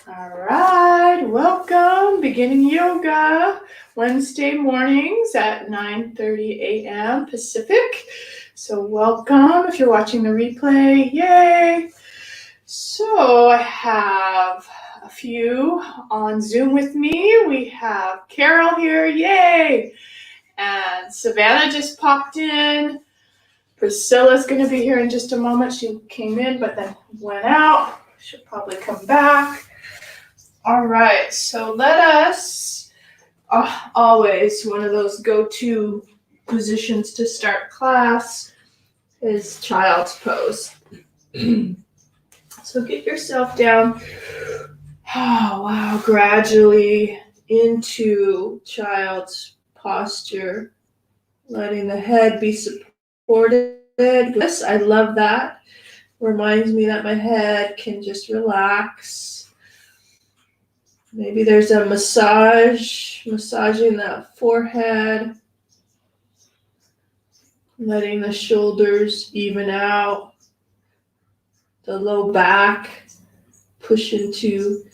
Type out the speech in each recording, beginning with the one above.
All right, welcome. Beginning yoga Wednesday mornings at 9:30 a.m. Pacific. So welcome if you're watching the replay. Yay! So I have a few on Zoom with me. We have Carol here. Yay! And Savannah just popped in. Priscilla's going to be here in just a moment. She came in but then went out. She'll probably come back. All right, so let us, always one of those go-to positions to start class is child's pose. So get yourself down, gradually into child's posture, letting the head be supported. Yes, I love that. Reminds me that my head can just relax. Maybe there's a massaging that forehead, letting the shoulders even out, the low back, push into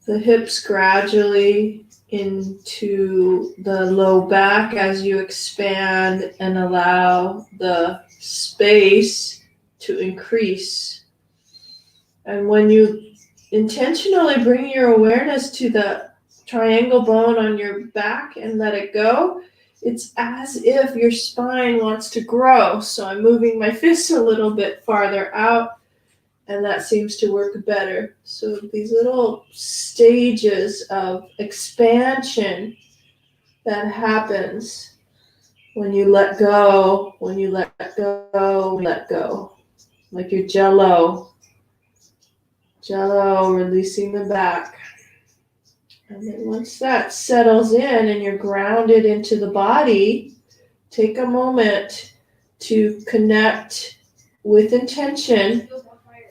the hips gradually into the low back as you expand and allow the space to increase. And when you intentionally bring your awareness to the triangle bone on your back and let it go, it's as if your spine wants to grow. So I'm moving my fists a little bit farther out, and that seems to work better. So these little stages of expansion that happens when you let go, let go, like your jello releasing the back. And then once that settles in and you're grounded into the body, take a moment to connect with intention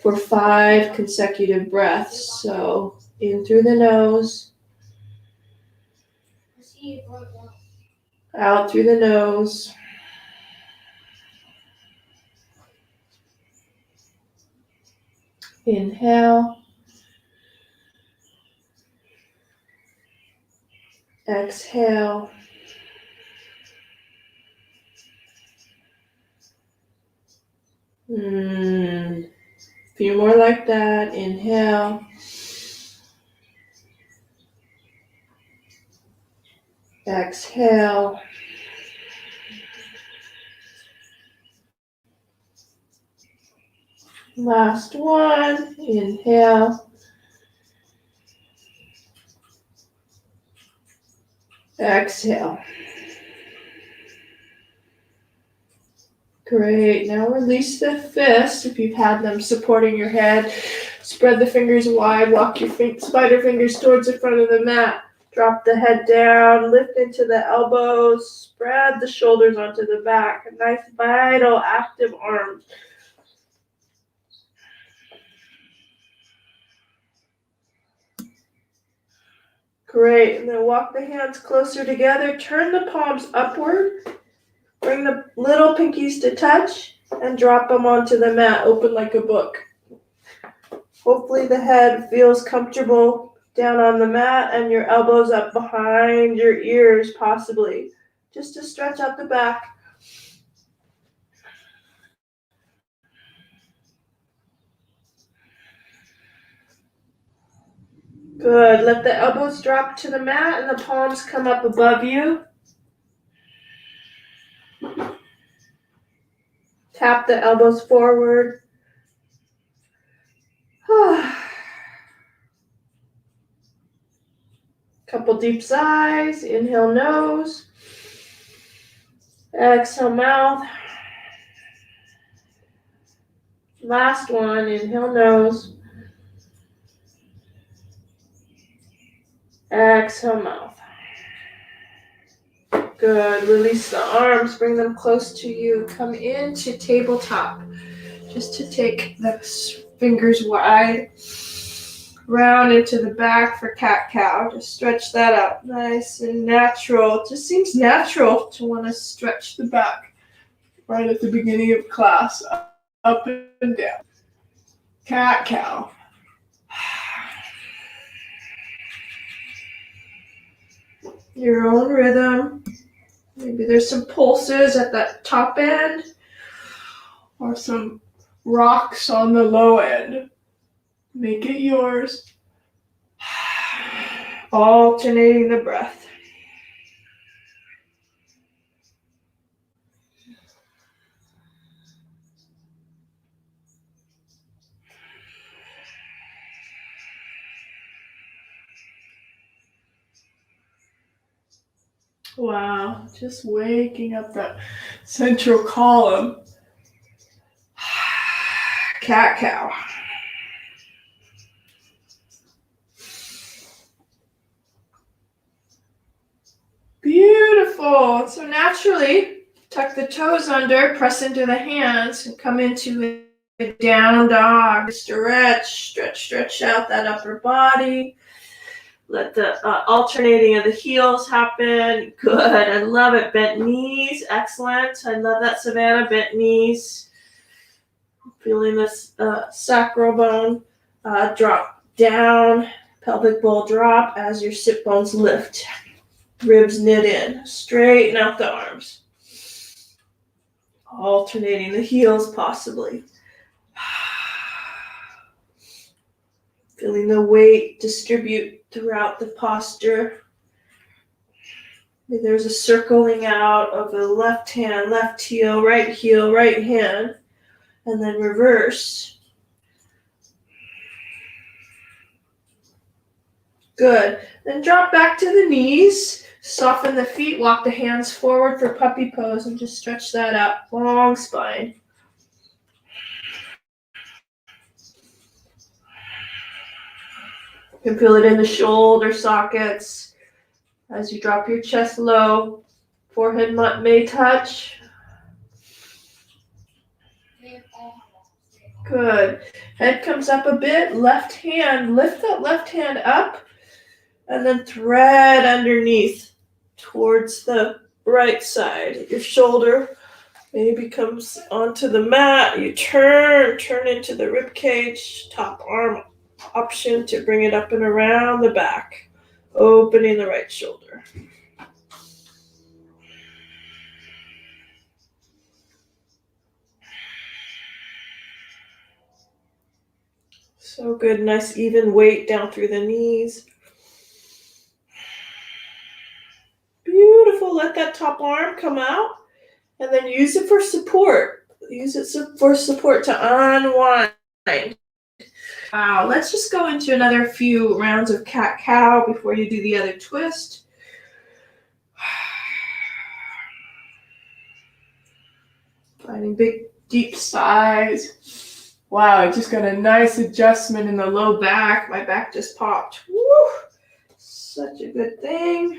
for 5 consecutive breaths. So in through the nose, out through the nose. Inhale. Exhale. A few more like that. Inhale. Exhale. Last one. Inhale. Exhale. Great. Now release the fists if you've had them supporting your head. Spread the fingers wide. Walk your spider fingers towards the front of the mat. Drop the head down. Lift into the elbows. Spread the shoulders onto the back. A nice, vital, active arms. Great. And then walk the hands closer together. Turn the palms upward. Bring the little pinkies to touch and drop them onto the mat, open like a book. Hopefully the head feels comfortable down on the mat and your elbows up behind your ears, possibly, just to stretch out the back. Good. Let the elbows drop to the mat and the palms come up above you. Tap the elbows forward. Couple deep sighs. Inhale nose. Exhale mouth. Last one. Inhale nose. Exhale mouth. Good. Release the arms. Bring them close to you. Come into tabletop. Just to take the fingers wide. Round into the back for cat-cow. Just stretch that out. Nice and natural. It just seems natural to want to stretch the back right at the beginning of class. Up and down. Cat-cow. your own rhythm. Maybe there's some pulses at that top end or some rocks on the low end. Make it yours. Alternating the breath. Wow, just waking up that central column. Cat cow. Beautiful. So naturally, tuck the toes under, press into the hands, and come into a down dog. Stretch out that upper body. Let the alternating of the heels happen. Good. I love it. Bent knees. Excellent. I love that, Savannah. Bent knees. Feeling this sacral bone drop down. Pelvic bowl drop as your sit bones lift. Ribs knit in. Straighten out the arms. Alternating the heels possibly. Feeling the weight distribute throughout the posture. Maybe there's a circling out of the left hand, left heel, right hand, and then reverse. Good. Then drop back to the knees. Soften the feet. Walk the hands forward for puppy pose and just stretch that up. Long spine. You can feel it in the shoulder sockets as you drop your chest low. Forehead may touch. Good. Head comes up a bit. Left hand, lift that left hand up and then thread underneath towards the right side. Your shoulder maybe comes onto the mat. You turn into the rib cage, top arm option to bring it up and around the back, opening the right shoulder. So good, nice even weight down through the knees. Beautiful, let that top arm come out and then use it for support. Use it for support to unwind. Wow, let's just go into another few rounds of cat-cow before you do the other twist. Finding big, deep sighs. Wow, I just got a nice adjustment in the low back. My back just popped. Woo! Such a good thing.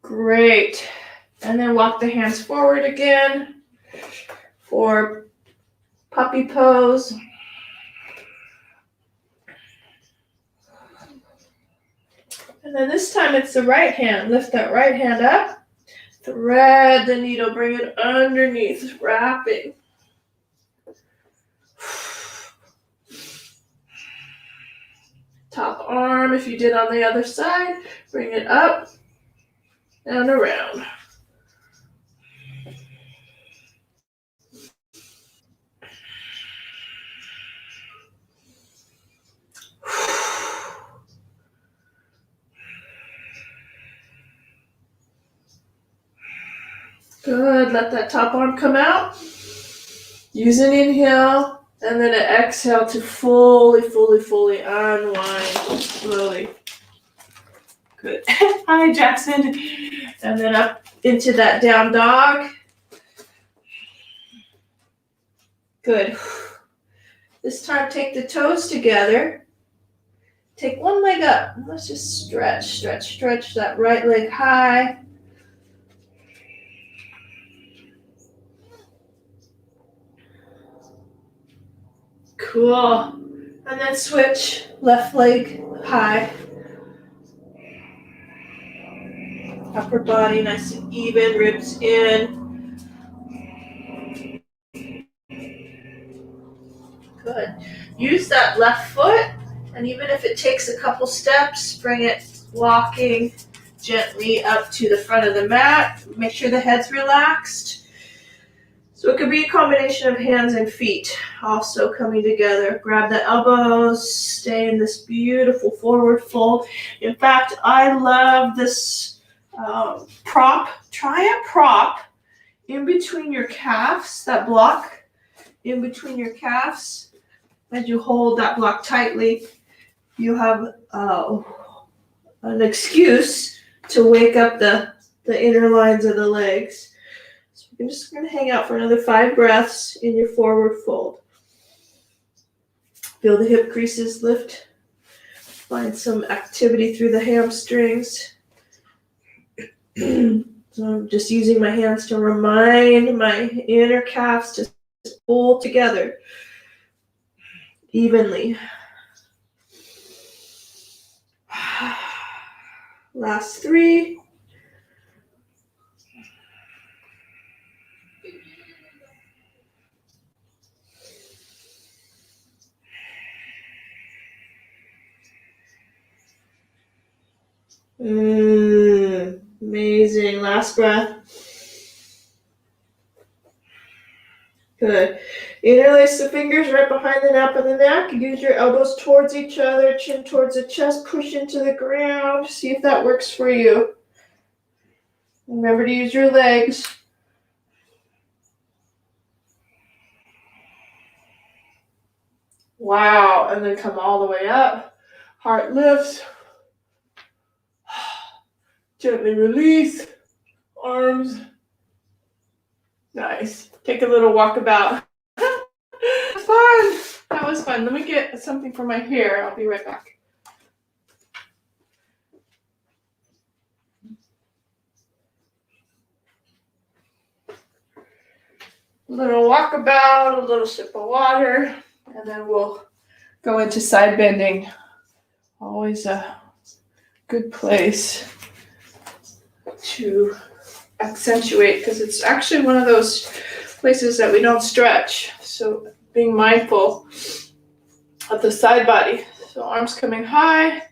Great. And then walk the hands forward again for puppy pose. And then this time it's the right hand. Lift that right hand up. Thread the needle. Bring it underneath. Wrapping. Top arm, if you did on the other side, bring it up and around. Good. Let that top arm come out. Use an inhale and then an exhale to fully unwind slowly. Good. Hi, Jackson. And then up into that down dog. Good. This time take the toes together. Take one leg up. Let's just stretch that right leg high. Cool. And then switch left leg high. Upper body nice and even, ribs in. Good. Use that left foot And even if it takes a couple steps, bring it walking gently up to the front of the mat. Make sure the head's relaxed. So it could be a combination of hands and feet also coming together. Grab the elbows, stay in this beautiful forward fold. In fact, I love this prop. Try a prop in between your calves, that block in between your calves. As you hold that block tightly, you have an excuse to wake up the inner lines of the legs. So you're just going to hang out for another 5 breaths in your forward fold. Feel the hip creases lift. Find some activity through the hamstrings. So I'm just using my hands to remind my inner calves to pull together evenly. Last 3. Amazing. Last breath. Good. Interlace the fingers right behind the nape of the neck. Use your elbows towards each other, chin towards the chest, push into the ground. See if that works for you. Remember to use your legs. Wow. And then come all the way up. Heart lifts. Gently release. Arms. Nice. Take a little walkabout. Fun. That was fun. Let me get something for my hair. I'll be right back. A little walkabout, a little sip of water, and then we'll go into side bending. Always a good place to accentuate because it's actually one of those places that we don't stretch. So being mindful of the side body. So arms coming high,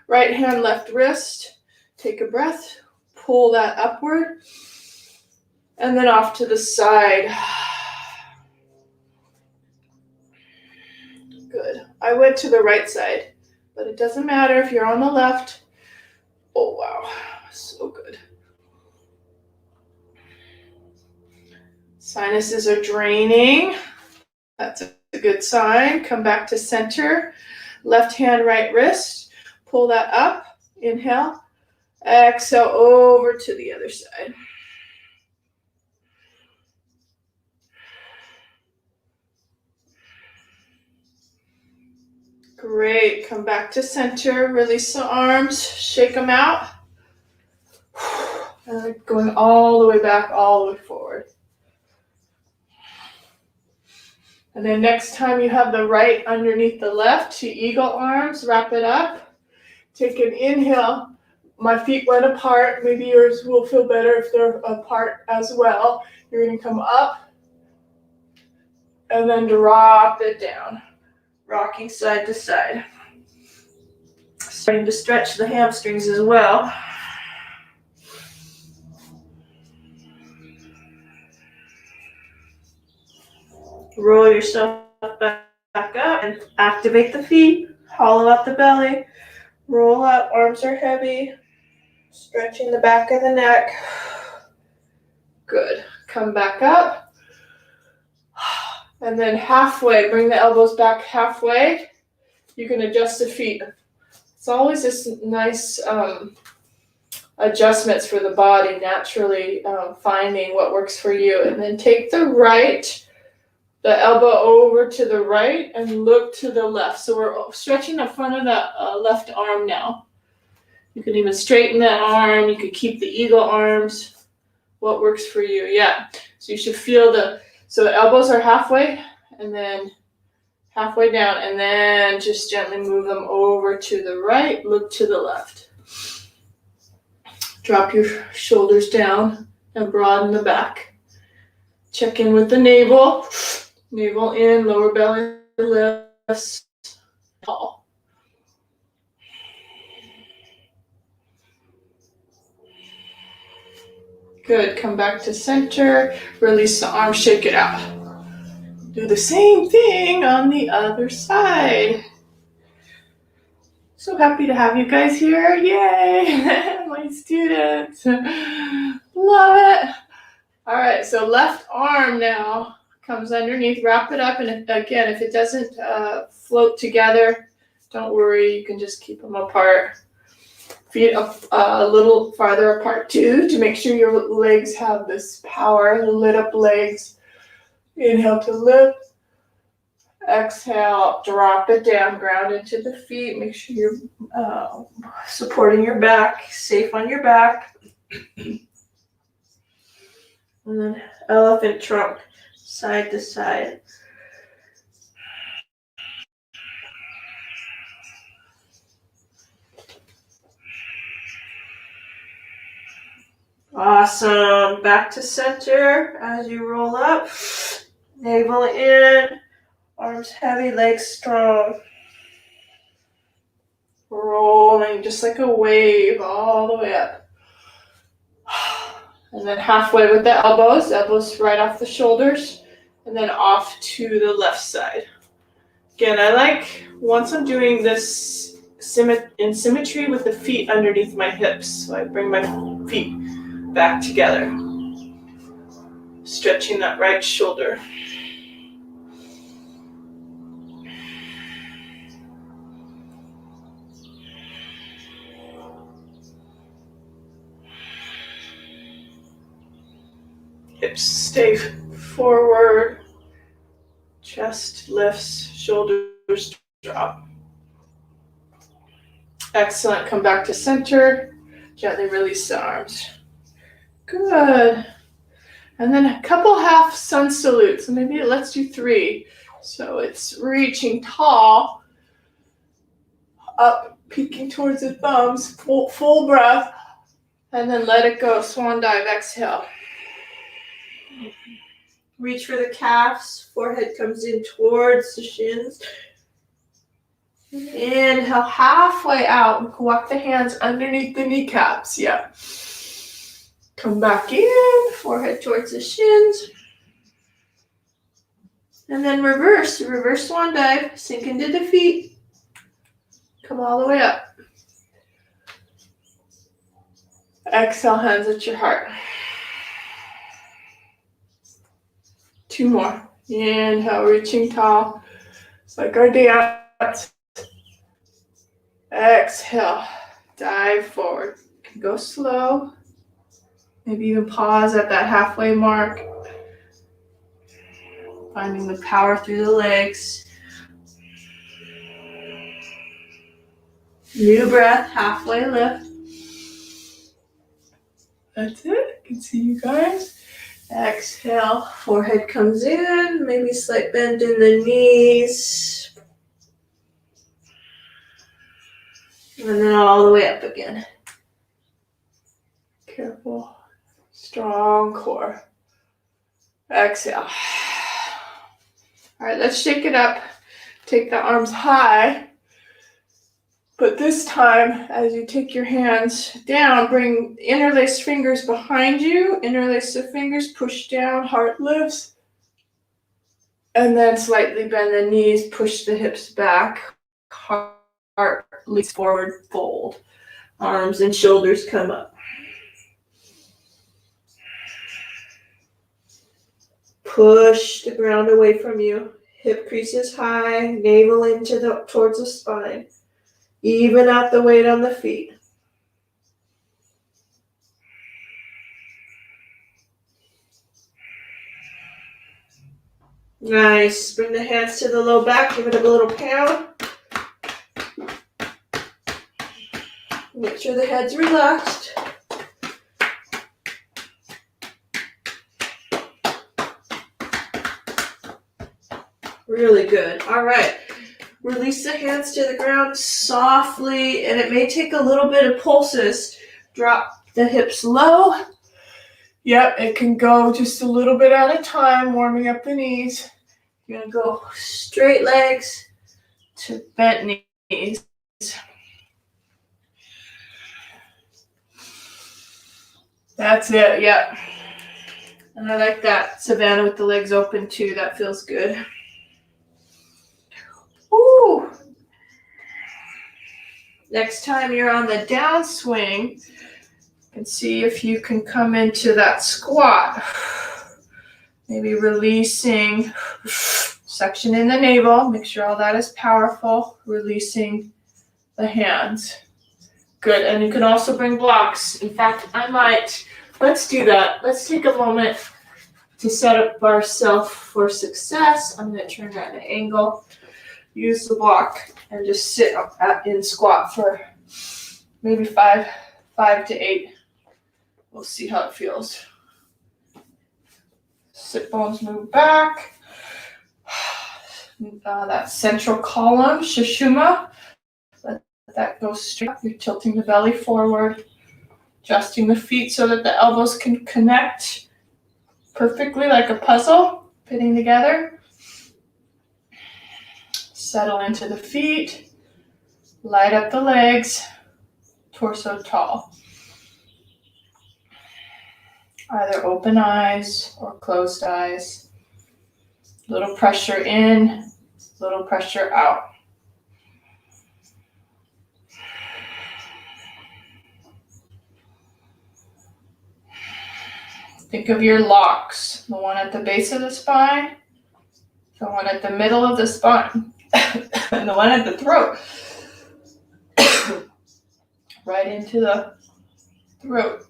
right hand, left wrist. Take a breath, pull that upward, and then off to the side. Good. I went to the right side, but it doesn't matter if you're on the left. Oh, wow. So good. Sinuses are draining. That's a good sign. Come back to center. Left hand, right wrist. Pull that up. Inhale. Exhale over to the other side. Great. Come back to center. Release the arms. Shake them out. And going all the way back, all the way forward. And then next time you have the right underneath the left, to eagle arms, wrap it up. Take an inhale. My feet went apart. Maybe yours will feel better if they're apart as well. You're going to come up and then drop it down. Rocking side to side. Starting to stretch the hamstrings as well. Roll yourself back up and activate the feet. Hollow out the belly. Roll up. Arms are heavy. Stretching the back of the neck. Good. Come back up. And then halfway, bring the elbows back halfway. You can adjust the feet. It's always this nice adjustments for the body, naturally finding what works for you. And then take the elbow over to the right and look to the left. So we're stretching the front of the left arm now. You can even straighten that arm. You could keep the eagle arms. What works for you? Yeah. So you should feel so the elbows are halfway and then halfway down, and then just gently move them over to the right. Look to the left. Drop your shoulders down and broaden the back. Check in with the navel. Navel in, lower belly lifts, tall. Good. Come back to center. Release the arm, shake it out. Do the same thing on the other side. So happy to have you guys here. Yay! My students. Love it. All right, so left arm now comes underneath. Wrap it up, and again, if it doesn't float together, don't worry. You can just keep them apart. Feet up a little farther apart too, to make sure your legs have this power. The lit up legs. Inhale to lift. Exhale, drop it down, ground into the feet. Make sure you're supporting your back, safe on your back. And then elephant trunk, side to side. Awesome. Back to center as you roll up. Navel in. Arms heavy, legs strong. Rolling just like a wave all the way up. And then halfway with the elbows right off the shoulders, and then off to the left side. Again, I like, once I'm doing this in symmetry with the feet underneath my hips, so I bring my feet back together, stretching that right shoulder. Hips stay forward, chest lifts, shoulders drop. Excellent. Come back to center. Gently release the arms. Good. And then a couple half sun salutes. So maybe let's do 3. So it's reaching tall, up, peeking towards the thumbs, full breath, and then let it go. Swan dive, exhale. Reach for the calves, forehead comes in towards the shins. Inhale, halfway out, walk the hands underneath the kneecaps, yeah. Come back in, forehead towards the shins. And then reverse swan dive, sink into the feet. Come all the way up. Exhale, hands at your heart. 2 more. Inhale, reaching tall. It's like our dance. Exhale, dive forward. You can go slow. Maybe even pause at that halfway mark. Finding the power through the legs. New breath, halfway lift. That's it. I can see you guys. Exhale, forehead comes in, maybe slight bend in the knees. And then all the way up again. Careful, strong core. Exhale. All right, let's shake it up. Take the arms high. But this time, as you take your hands down, bring interlaced fingers behind you. Interlace the fingers, push down, heart lifts. And then slightly bend the knees, push the hips back. Heart leans forward, fold. Arms and shoulders come up. Push the ground away from you. Hip creases high, navel towards the spine. Even out the weight on the feet. Nice. Bring the hands to the low back. Give it a little pound. Make sure the head's relaxed. Really good. All right. Release the hands to the ground softly, and it may take a little bit of pulses. Drop the hips low. Yep, it can go just a little bit at a time, warming up the knees. You're going to go straight legs to bent knees. That's it, yep. And I like that Savannah with the legs open too. That feels good. Woo! Next time you're on the downswing, and see if you can come into that squat. Maybe releasing, suction in the navel. Make sure all that is powerful. Releasing the hands. Good, and you can also bring blocks. In fact, let's do that. Let's take a moment to set up ourselves for success. I'm going to turn that at an angle. Use the block and just sit in squat for maybe 5 to 8. We'll see how it feels. Sit bones move back. That central column, Sushumna. Let that go straight. You're tilting the belly forward, adjusting the feet so that the elbows can connect perfectly like a puzzle, fitting together. Settle into the feet. Light up the legs. Torso tall. Either open eyes or closed eyes. Little pressure in, little pressure out. Think of your locks, the one at the base of the spine, the one at the middle of the spine, and the one at the throat. Right into the throat.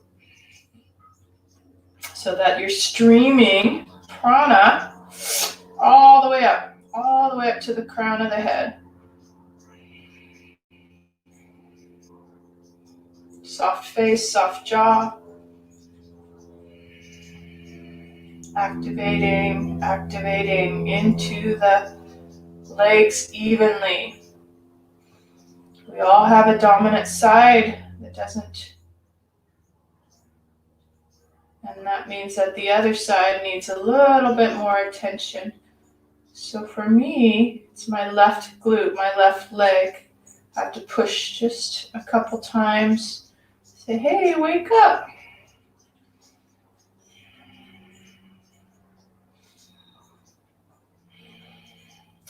So that you're streaming prana all the way up to the crown of the head. Soft face, soft jaw. Activating into the legs evenly. We all have a dominant side that doesn't, and that means that the other side needs a little bit more attention. So for me, it's my left glute, my left leg. I have to push just a couple times. Say, hey, wake up.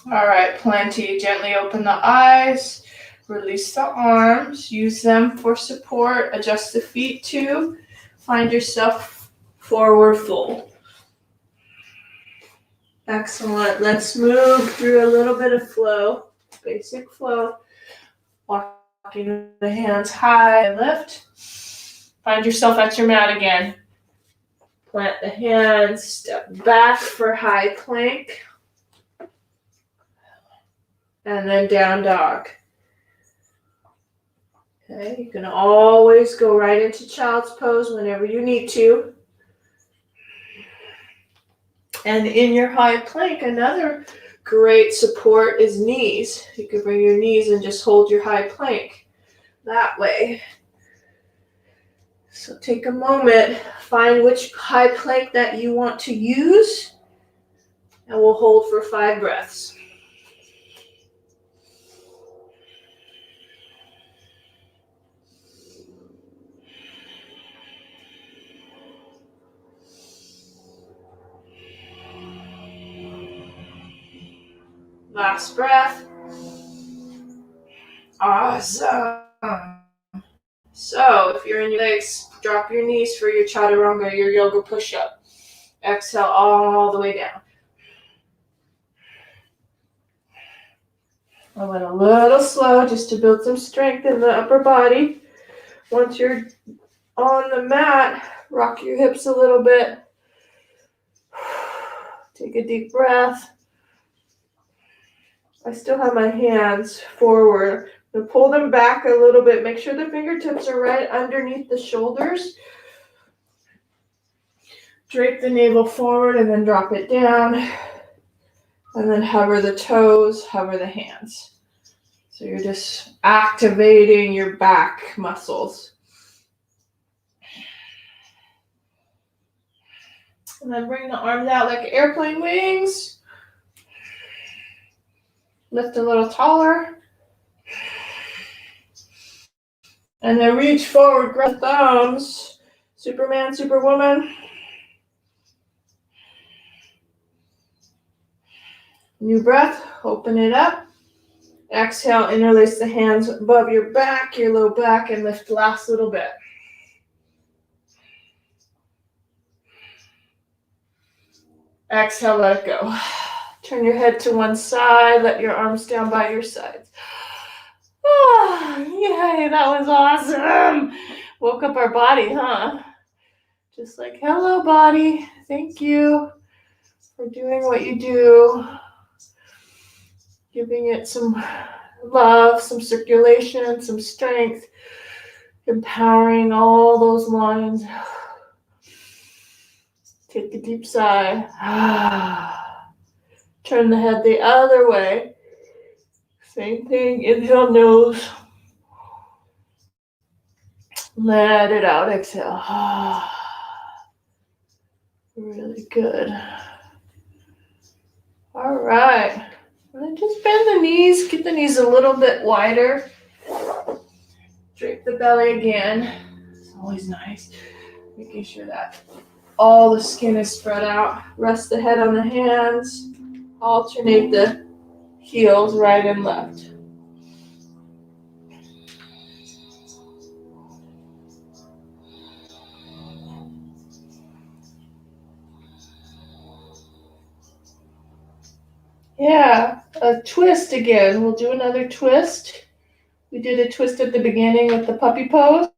All right, plenty. Gently open the eyes. Release the arms. Use them for support. Adjust the feet too. Find yourself forward fold. Excellent. Let's move through a little bit of flow. Basic flow. Walking the hands high and lift. Find yourself at your mat again. Plant the hands. Step back for high plank. And then down dog. Okay, you can always go right into child's pose whenever you need to. And in your high plank, another great support is knees. You can bring your knees and just hold your high plank that way. So take a moment, find which high plank that you want to use, and we'll hold for 5 breaths. Last breath. Awesome. So if you're in your legs, drop your knees for your chaturanga, your yoga push-up. Exhale all the way down. I went a little slow just to build some strength in the upper body. Once you're on the mat, rock your hips a little bit. Take a deep breath. I still have my hands forward. I'm going to pull them back a little bit. Make sure the fingertips are right underneath the shoulders. Drape the navel forward and then drop it down. And then hover the toes, hover the hands. So you're just activating your back muscles. And then bring the arms out like airplane wings. Lift a little taller. And then reach forward, grab the thumbs. Superman, Superwoman. New breath, open it up. Exhale, interlace the hands above your back, your low back, and lift last little bit. Exhale, let it go. Turn your head to one side, let your arms down by your sides. Oh, yay, that was awesome. Woke up our body, huh? Just like, hello, body. Thank you for doing what you do. Giving it some love, some circulation, some strength. Empowering all those lines. Take a deep sigh. Turn the head the other way. Same thing. Inhale, nose. Let it out. Exhale. Really good. All right. And then just bend the knees. Get the knees a little bit wider. Drape the belly again. It's always nice. Making sure that all the skin is spread out. Rest the head on the hands. Alternate the heels right and left. Yeah, a twist again. We'll do another twist. We did a twist at the beginning with the puppy pose.